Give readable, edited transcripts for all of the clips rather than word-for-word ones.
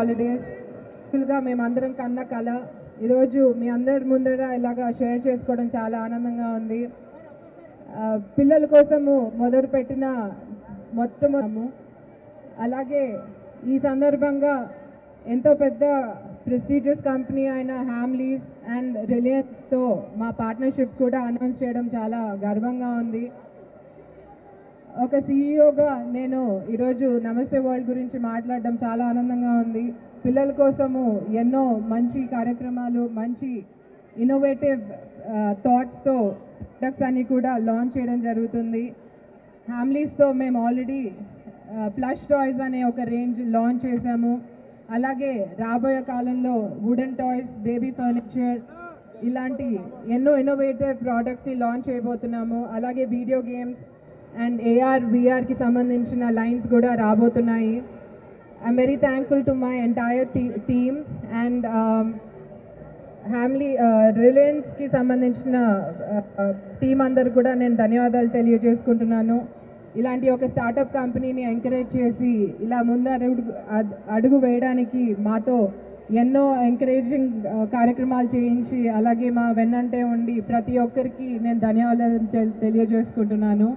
Holidays. ఫుల్గా మేమందరం కన్న కళ ఈరోజు మీ అందరి ముందర ఇలాగా షేర్ చేసుకోవడం చాలా ఆనందంగా ఉంది. పిల్లల కోసము మొదలుపెట్టిన మొత్తము అలాగే ఈ సందర్భంగా ఎంతో పెద్ద ప్రెస్టీజియస్ కంపెనీ అయిన హ్యామ్లీస్ అండ్ రిలయన్స్తో మా పార్ట్నర్షిప్ కూడా అనౌన్స్ చేయడం చాలా గర్వంగా ఉంది. ఒక సీఈఓగా నేను ఈరోజు నమస్తే వరల్డ్ గురించి మాట్లాడడం చాలా ఆనందంగా ఉంది. పిల్లల కోసము ఎన్నో మంచి కార్యక్రమాలు, మంచి ఇన్నోవేటివ్ థాట్స్తో ప్రొడక్ట్స్ అన్నీ కూడా లాంచ్ చేయడం జరుగుతుంది. హ్యామ్లీస్తో మేము ఆల్రెడీ ప్లష్ టాయ్స్ అనే ఒక రేంజ్ లాంచ్ చేశాము. అలాగే రాబోయే కాలంలో వుడెన్ టాయ్స్, బేబీ ఫర్నిచర్ ఇలాంటి ఎన్నో ఇన్నోవేటివ్ ప్రోడక్ట్స్ని లాంచ్ చేయబోతున్నాము. అలాగే వీడియో గేమ్స్ అండ్ ఏఆర్ విఆర్కి సంబంధించిన లైన్స్ కూడా రాబోతున్నాయి. I'm very thankful to my entire team and Hamley రిలయన్స్కి సంబంధించిన టీం అందరు కూడా నేను ధన్యవాదాలు తెలియజేసుకుంటున్నాను. ఇలాంటి ఒక స్టార్టప్ కంపెనీని ఎంకరేజ్ చేసి ఇలా అడుగు వేయడానికి మాతో ఎన్నో ఎంకరేజింగ్ కార్యక్రమాలు చేయించి అలాగే మా వెన్నంటే ఉండి ప్రతి ఒక్కరికి నేను ధన్యవాదాలు తెలియజేసుకుంటున్నాను.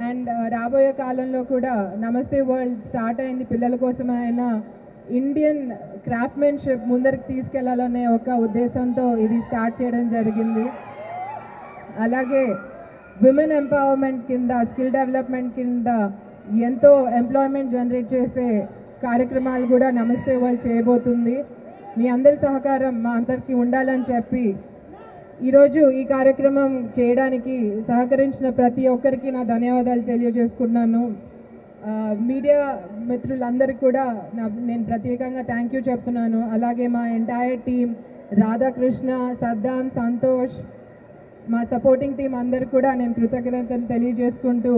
అండ్ రాబోయే కాలంలో కూడా నమస్తే వరల్డ్ స్టార్ట్ అయింది పిల్లల కోసమే అయినా ఇండియన్ క్రాఫ్ట్మెన్షిప్ ముందరికి తీసుకెళ్లాలనే ఒక ఉద్దేశంతో ఇది స్టార్ట్ చేయడం జరిగింది. అలాగే విమెన్ ఎంపవర్మెంట్ కింద, స్కిల్ డెవలప్మెంట్ కింద ఎంతో ఎంప్లాయ్మెంట్ జనరేట్ చేసే కార్యక్రమాలు కూడా నమస్తే వరల్డ్ చేయబోతుంది. మీ అందరి సహకారం మా అందరికీ ఉండాలని చెప్పి ఈరోజు ఈ కార్యక్రమం చేయడానికి సహకరించిన ప్రతి ఒక్కరికి నా ధన్యవాదాలు తెలియజేసుకున్నాను. మీడియా మిత్రులందరికీ కూడా నేను ప్రత్యేకంగా థ్యాంక్ యూ చెప్తున్నాను. అలాగే మా ఎంటైర్ టీం రాధాకృష్ణ, సద్దాం, సంతోష్, మా సపోర్టింగ్ టీం అందరికి కూడా నేను కృతజ్ఞతలు తెలియజేసుకుంటూ,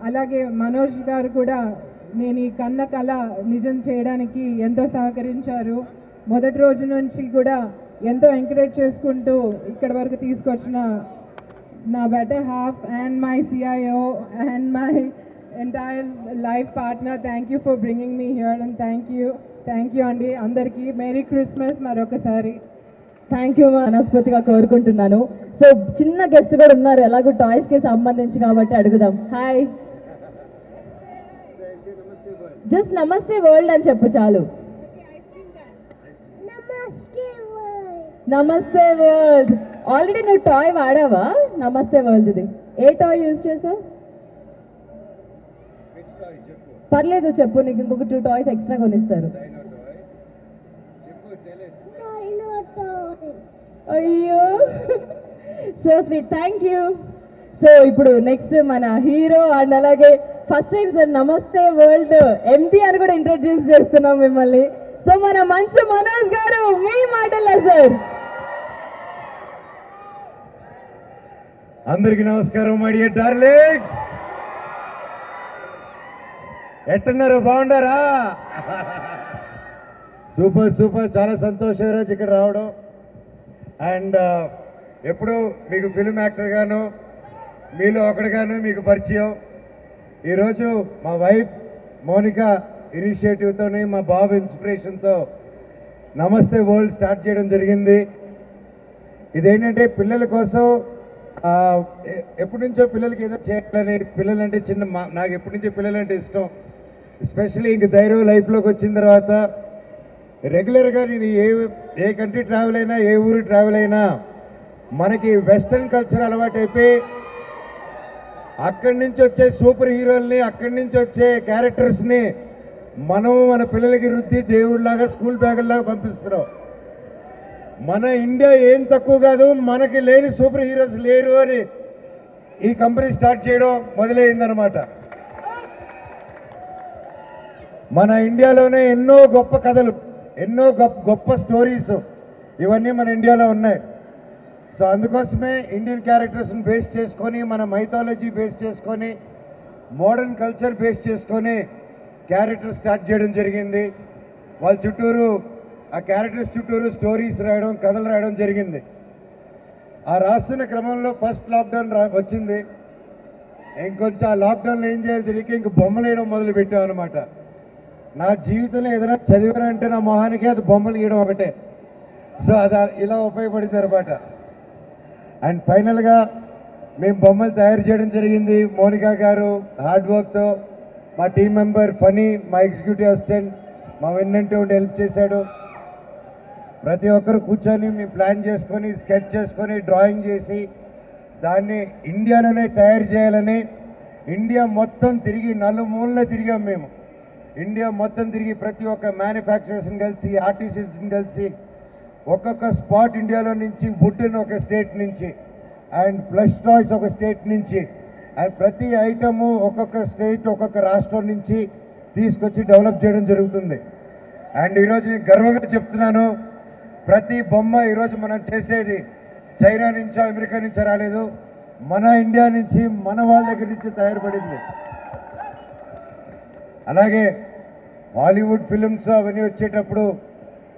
అలాగే మనోజ్ గారు కూడా నేను ఈ కన్న కళ నిజం చేయడానికి ఎంతో సహకరించారు. మొదటి రోజు నుంచి కూడా ఎంతో ఎంకరేజ్ చేసుకుంటూ ఇక్కడి వరకు తీసుకొచ్చిన నా better half and my CIO and my entire life partner, thank you for bringing me here and thank you అండి అందరికీ. మేరీ క్రిస్మస్ మరొకసారి. థ్యాంక్ యూ మనస్ఫూర్తిగా కోరుకుంటున్నాను. సో చిన్న గెస్ట్ కూడా ఉన్నారు, ఎలాగో టాయ్స్కి సంబంధించి కాబట్టి అడుగుదాం. హాయ్, జస్ట్ నమస్తే వరల్డ్ అని చెప్పు చాలు. నమస్తే వరల్డ్. ఆల్రెడీ నువ్వు టాయ్ వాడావా నమస్తే వరల్డ్ది? ఏ టాయ్ యూజ్ చేసావు? పర్లేదు చెప్పు, నీకు ఇంకొక 2 టాయ్స్ ఎక్స్ట్రా కొనిస్తారు. అయ్యో so sweet, thank you. So ఇప్పుడు నెక్స్ట్ మన హీరో అండ్ అలాగే ఫస్ట్ టైం సార్ నమస్తే వరల్డ్ MD అని కూడా ఇంట్రడ్యూస్ చేస్తున్నాం మిమ్మల్ని. సో మన మంచు మనోజ్ గారు మీ మాటల్లో సార్. అందరికీ నమస్కారం మై డియర్ డార్లింగ్స్. ఎట్టున్నారు, బాగుండారా? సూపర్, చాలా సంతోషం ఈరోజు ఇక్కడ రావడం. అండ్ ఎప్పుడు మీకు ఫిల్మ్ యాక్టర్గాను, మీలో ఒకటిగాను మీకు పరిచయం. ఈరోజు మా వైఫ్ మోనిక ఇనిషియేటివ్తో, మా బాబు ఇన్స్పిరేషన్తో నమస్తే వరల్డ్ స్టార్ట్ చేయడం జరిగింది. ఇదేంటంటే పిల్లల కోసం ఎప్పటి నుంచో పిల్లలకి ఏదో చేయాలని, పిల్లలంటే నాకు ఎప్పటి నుంచో పిల్లలంటే ఇష్టం. ఎస్పెషల్లీ ఇంక ధైర్యం లైఫ్లోకి వచ్చిన తర్వాత రెగ్యులర్గా నేను ఏ కంట్రీ ట్రావెల్ అయినా, ఏ ఊరు ట్రావెల్ అయినా మనకి వెస్ట్రన్ కల్చర్ అలవాటు అయిపోయి అక్కడి నుంచి వచ్చే సూపర్ హీరోల్ని, అక్కడి నుంచి వచ్చే క్యారెక్టర్స్ని మనం మన పిల్లలకి రుద్ది దేవుళ్ళలాగా, స్కూల్ బ్యాగుల్లాగా పంపిస్తున్నాం. మన ఇండియా ఏం తక్కువ కాదు, మనకి లేని సూపర్ హీరోస్ లేరు అని ఈ కంపెనీ స్టార్ట్ చేయడం మొదలైందనమాట. మన ఇండియాలోనే ఎన్నో గొప్ప కథలు, ఎన్నో గొప్ప స్టోరీస్ ఇవన్నీ మన ఇండియాలో ఉన్నాయి. సో అందుకోసమే ఇండియన్ క్యారెక్టర్స్ని బేస్ చేసుకొని, మన మైథాలజీ బేస్ చేసుకొని, మోడర్న్ కల్చర్ బేస్ చేసుకొని క్యారెక్టర్ స్టార్ట్ చేయడం జరిగింది. వాళ్ళ చుట్టూరు, ఆ క్యారెక్టర్స్ చుట్టూరు స్టోరీస్ రాయడం, కథలు రాయడం జరిగింది. ఆ రాస్తున్న క్రమంలో ఫస్ట్ లాక్డౌన్ వచ్చింది. ఇంకొంచెం ఆ లాక్డౌన్లో ఏం చేయాలి తెలియక ఇంక బొమ్మలు వేయడం మొదలు పెట్టాం అనమాట. నా జీవితంలో ఏదైనా చదివానంటే నా మొహానికి అది బొమ్మలు గీయడం ఒకటే. సో అది ఇలా ఉపయోగపడింది అనమాట. అండ్ ఫైనల్గా మేము బొమ్మలు తయారు చేయడం జరిగింది. మోనికా గారు హార్డ్ వర్క్తో, మా టీం మెంబర్ ఫనీ, మా ఎగ్జిక్యూటివ్ అసిస్టెంట్ మా వెన్నంటే ఉండి హెల్ప్ చేశాడు. ప్రతి ఒక్కరు కూర్చొని మేము ప్లాన్ చేసుకొని స్కెచ్ చేసుకొని డ్రాయింగ్ చేసి దాన్ని ఇండియాలోనే తయారు చేయాలని ఇండియా మొత్తం తిరిగి నలుమూలనే తిరిగాం మేము. ఇండియా మొత్తం తిరిగి ప్రతి ఒక్క మ్యానుఫ్యాక్చరర్స్ని కలిసి ఆర్టిస్ట్ని కలిసి ఒక్కొక్క స్పాట్ ఇండియాలో నుంచి వుడ్ని ఒక స్టేట్ నుంచి అండ్ ప్లస్ టాయ్స్ ఒక స్టేట్ నుంచి అండ్ ప్రతి ఐటము ఒక్కొక్క స్టేట్ ఒక్కొక్క రాష్ట్రం నుంచి తీసుకొచ్చి డెవలప్ చేయడం జరుగుతుంది. అండ్ ఈరోజు నేను గర్వంగా చెప్తున్నాను, ప్రతి బొమ్మ ఈరోజు మనం చేసేది చైనా నుంచో అమెరికా నుంచో రాలేదు, మన ఇండియా నుంచి మన వాళ్ళ దగ్గర నుంచి తయారుపడింది. అలాగే హాలీవుడ్ ఫిలిమ్స్ అవన్నీ వచ్చేటప్పుడు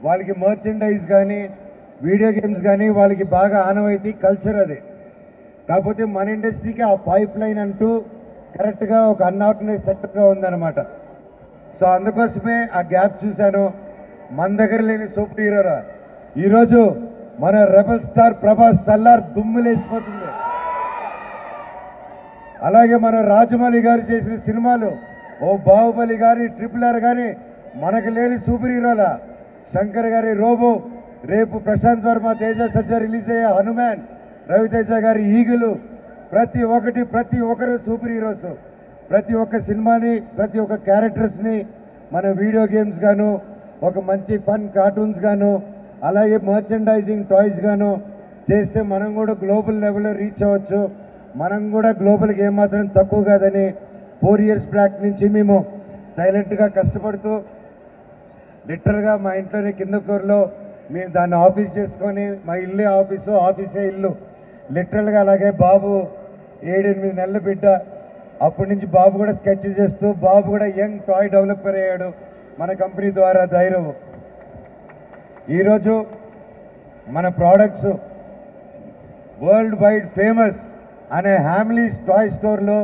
వాళ్ళకి మర్చెండైజ్ కానీ వీడియో గేమ్స్ కానీ వాళ్ళకి బాగా ఆనవాయితీ కల్చర్ అది. కాకపోతే మన ఇండస్ట్రీకి ఆ పైప్ లైన్ అంటూ కరెక్ట్గా ఒక అన్ఆర్గనైజ్ సెక్టర్గా ఉందన్నమాట. సో అందుకోసమే ఆ గ్యాప్ చూశాను. మన దగ్గర లేని సూపర్ హీరోరా ఈరోజు మన రెబల్ స్టార్ ప్రభాస్ సల్లార్ దుమ్ములేసిపోతుంది. అలాగే మన రాజమౌళి గారు చేసిన సినిమాలు ఓ బాహుబలి కానీ RRR కానీ మనకు లేని సూపర్ హీరోలా. శంకర్ గారి రోబో, రేపు ప్రశాంత్ వర్మ తేజ సజ్జా రిలీజ్ అయ్యే హనుమాన్, రవితేజ గారి ఈగులు, ప్రతి ఒక్కరు సూపర్ హీరోస్. ప్రతి ఒక్క సినిమాని ప్రతి ఒక్క క్యారెక్టర్స్ని మన వీడియో గేమ్స్ గాను ఒక మంచి ఫన్ కార్టూన్స్ గాను అలాగే మర్చెండైజింగ్ టాయ్స్ గాను చేస్తే మనం కూడా గ్లోబల్ లెవెల్లో రీచ్ అవ్వచ్చు. మనం కూడా గ్లోబల్కి ఏమాత్రం తక్కువ కాదని 4 years బ్యాక్ నుంచి మేము సైలెంట్గా కష్టపడుతూ లిటరల్గా మా ఇంట్లోనే కింద ఫ్లోర్లో మేము దాన్ని ఆఫీస్ చేసుకొని మా ఇల్లే ఆఫీసు, ఆఫీసే ఇల్లు లిటరల్గా. అలాగే బాబు 7-8 నెలల బిడ్డ, అప్పటి నుంచి బాబు కూడా స్కెచ్ చేస్తూ బాబు కూడా యంగ్ టాయ్ డెవలపర్ అయ్యాడు మన కంపెనీ ద్వారా ధైర్యం. ఈరోజు మన ప్రోడక్ట్స్ వరల్డ్ వైడ్ ఫేమస్ అనే హ్యామ్లీస్ టాయ్ స్టోర్లో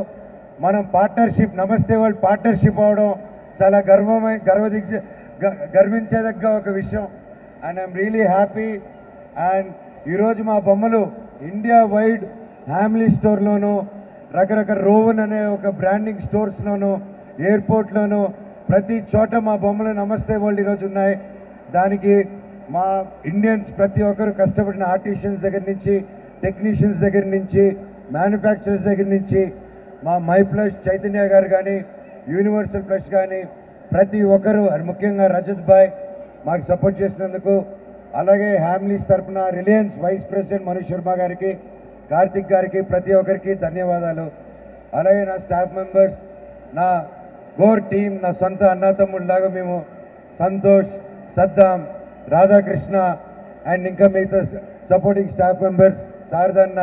మనం పార్ట్నర్షిప్, నమస్తే వరల్డ్ పార్ట్నర్షిప్ అవడం చాలా గర్వించేదగ్గ ఒక విషయం. And I'm really happy. And ఈరోజు మా బొమ్మలు ఇండియా వైడ్ హ్యామ్లీ స్టోర్లోను, రకరకాల రోవన్ అనే ఒక బ్రాండింగ్ స్టోర్స్లోను, ఎయిర్పోర్ట్లోను ప్రతి చోట మా బొమ్మలు నమస్తే వరల్డ్ ఈరోజు ఉన్నాయి. దానికి మా ఇండియన్స్ ప్రతి ఒక్కరు కష్టపడిన ఆర్టిషియన్స్ దగ్గర నుంచి, టెక్నీషియన్స్ దగ్గర నుంచి, మ్యానుఫ్యాక్చరర్స్ దగ్గర నుంచి, మా మై ప్లస్ చైతన్య గారు కానీ, యూనివర్సల్ ప్లస్ కానీ ప్రతి ఒక్కరు, ముఖ్యంగా రజత్ భాయ్ మాకు సపోర్ట్ చేసినందుకు, అలాగే హ్యామ్లీస్ తరఫున Reliance vice president Manoj Sharma గారికి, కార్తిక్ గారికి ప్రతి ఒక్కరికి ధన్యవాదాలు. అలాగే నా స్టాఫ్ మెంబర్స్, నా కోర్ టీం, నా సొంత అన్నతమ్ముళ్ళలాగా మేము సంతోష్, సద్దాం, రాధాకృష్ణ అండ్ ఇంకా మిగతా సపోర్టింగ్ స్టాఫ్ మెంబర్స్, శారదన్న,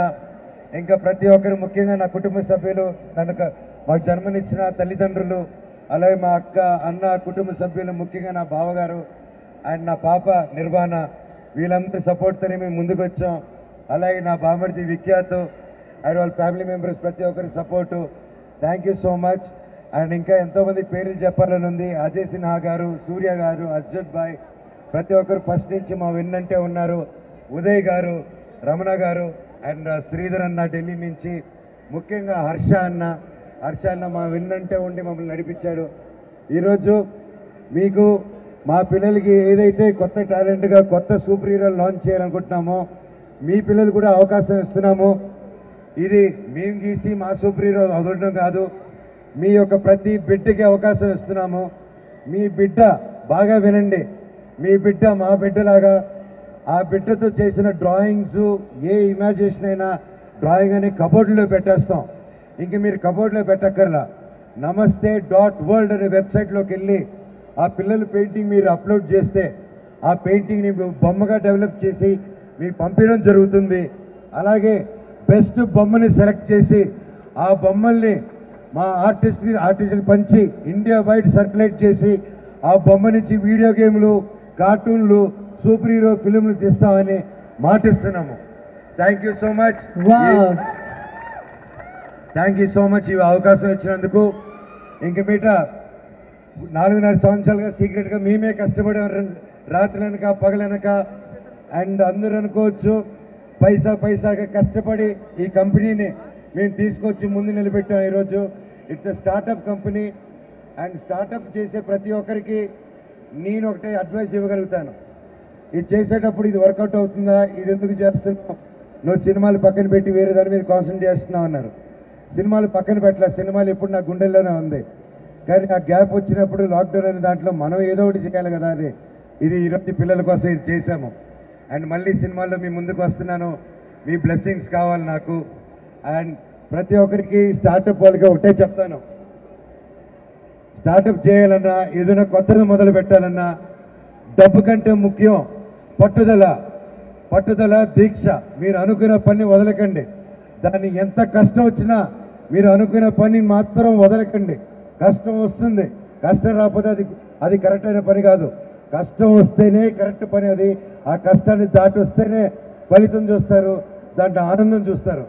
ఇంకా ప్రతి ఒక్కరు, ముఖ్యంగా నా కుటుంబ సభ్యులు, మాకు జన్మనిచ్చిన తల్లిదండ్రులు, అలాగే మా అక్క, అన్న, కుటుంబ సభ్యులు, ముఖ్యంగా నా బావగారు అండ్ నా పాప నిర్వాణ, వీళ్ళందరి సపోర్ట్తోనే మేము ముందుకు వచ్చాం. అలాగే నా బామర్ది విఖ్యాత్ అండ్ వాళ్ళ ఫ్యామిలీ మెంబర్స్ ప్రతి ఒక్కరి support. Thank you so much. And ఇంకా ఎంతోమంది పేర్లు చెప్పాలని ఉంది. అజయ్ సిన్హా గారు, సూర్య గారు, అర్జద్ భాయ్ ప్రతి ఒక్కరు ఫస్ట్ నుంచి మా వెన్నంటే ఉన్నారు. ఉదయ్ గారు, రమణ గారు అండ్ శ్రీధర్ అన్న ఢిల్లీ నుంచి, ముఖ్యంగా హర్ష అన్న మా వెన్నంటే ఉండి మమ్మల్ని నడిపించాడు. ఈరోజు మీకు మా పిల్లలకి ఏదైతే కొత్త టాలెంట్గా కొత్త సూపర్ హీరోలు లాంచ్ చేయాలనుకుంటున్నామో మీ పిల్లలు కూడా అవకాశం ఇస్తున్నాము. ఇది మేము గీసి మా సూపర్ హీరో వదలడం కాదు, మీ యొక్క ప్రతి బిడ్డకి అవకాశం ఇస్తున్నాము. మీ బిడ్డ బాగా వినండి, మీ బిడ్డ మా బిడ్డలాగా ఆ బిడ్డతో చేసిన డ్రాయింగ్స్ ఏ ఇమాజినేషన్ అయినా డ్రాయింగ్ అని కబోర్డ్లో పెట్టేస్తాం. ఇంక మీరు కబోర్డ్లో పెట్టక్కర్లా, namaste.world అనే వెబ్సైట్లోకి వెళ్ళి ఆ పిల్లల పెయింటింగ్ మీరు అప్లోడ్ చేస్తే ఆ పెయింటింగ్ని బొమ్మగా డెవలప్ చేసి మీకు పంపించడం జరుగుతుంది. అలాగే బెస్ట్ బొమ్మని సెలెక్ట్ చేసి ఆ బొమ్మల్ని మా ఆర్టిస్ట్కి పంచి ఇండియా వైడ్ సర్క్యులేట్ చేసి ఆ బొమ్మ నుంచి వీడియో గేమ్లు, కార్టూన్లు, సూపర్ హీరో ఫిలింలు తీస్తామని మాటిస్తున్నాము. Thank you so much. Thank you so much ఈ అవకాశం ఇచ్చినందుకు. ఇంక మీట 4.5 సంవత్సరాలుగా సీక్రెట్గా మేమే కష్టపడాం, రాత్రులనక పగలనక. అండ్ అందరూ అనుకోవచ్చు పైసాగా కష్టపడి ఈ కంపెనీని మేము తీసుకొచ్చి ముందు నిలబెట్టాం. ఈరోజు it's startup company. And startup చేసే ప్రతి ఒక్కరికి నేను ఒకటే అడ్వైస్ ఇవ్వగలుగుతాను. ఇది చేసేటప్పుడు ఇది వర్కౌట్ అవుతుందా, ఇది ఎందుకు చేస్తున్నావు, నువ్వు సినిమాలు పక్కన పెట్టి వేరే దాని మీద కాన్సన్ట్రేట్ చేస్తున్నావు అన్నారు. సినిమాలు పక్కన పెట్టలే, సినిమాలు ఎప్పుడు నా గుండెల్లోనే ఉంది. కానీ ఆ గ్యాప్ వచ్చినప్పుడు లాక్డౌన్ అనే దాంట్లో మనం ఏదో ఒకటి చేయాలి కదా అని ఇది ఈరోజు పిల్లల కోసం ఇది చేశాము. అండ్ మళ్ళీ సినిమాల్లో మీ ముందుకు వస్తున్నాను. మీ బ్లెస్సింగ్స్ కావాలి నాకు. అండ్ ప్రతి ఒక్కరికి స్టార్టప్ వాళ్ళకి ఒకటే చెప్తాను, స్టార్టప్ చేయాలన్నా ఏదైనా కొత్తది మొదలు పెట్టాలన్నా డబ్బు కంటే ముఖ్యం పట్టుదల దీక్ష. మీరు అనుకున్న పని వదలకండి. దాన్ని ఎంత కష్టం వచ్చినా మీరు అనుకున్న పని మాత్రం వదలకండి. కష్టం వస్తుంది, కష్టం రాకపోతే అది కరెక్ట్ అయిన పని కాదు. కష్టం వస్తేనే కరెక్ట్ పని. అది ఆ కష్టాన్ని దాటి వస్తేనే ఫలితం చూస్తారు, దాంట్లో ఆనందం చూస్తారు.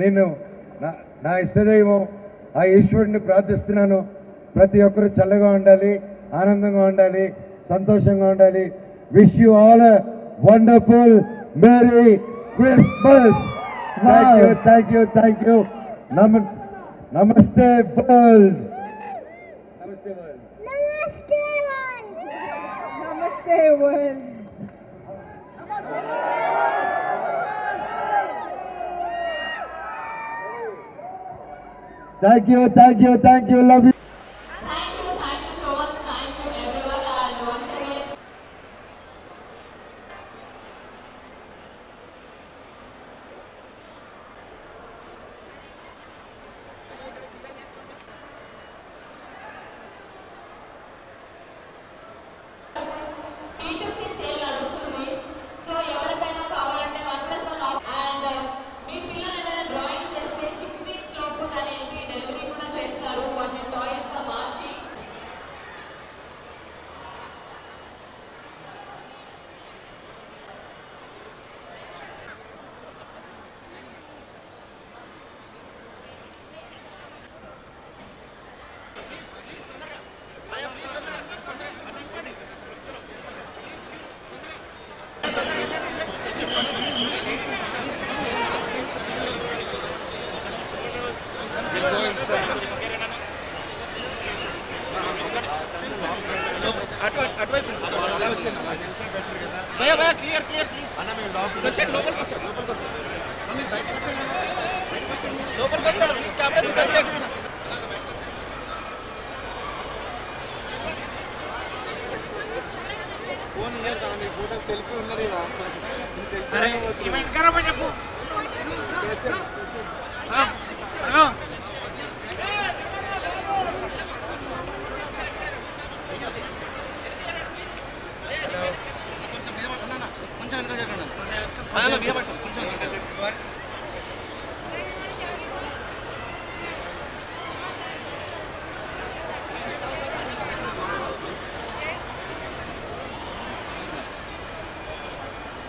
నేను నా ఇష్టదైవం ఆ ఈశ్వరుడిని ప్రార్థిస్తున్నాను. ప్రతి ఒక్కరూ చల్లగా ఉండాలి, ఆనందంగా ఉండాలి, సంతోషంగా ఉండాలి. Wish you all a wonderful merry Christmas. Thank you. నమస్తే వరల్డ్. నమస్తే world. Thank you. Love you. Clear please వచ్చేయండి, లోపలికి వస్తాడు ప్లీజ్. కెమెరా వచ్చేయండి. ఫోన్ ఫోటో సెల్ఫీ ఉన్నది. చెప్పు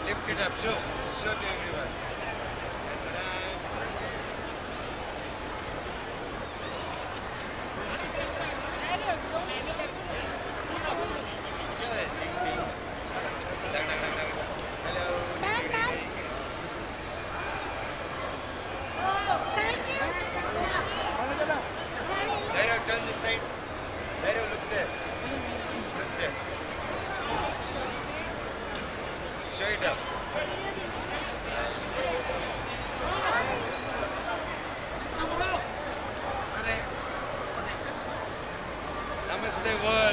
Lift it up, show to everyone. Turn this side. Look there. Show it up. Namaste world.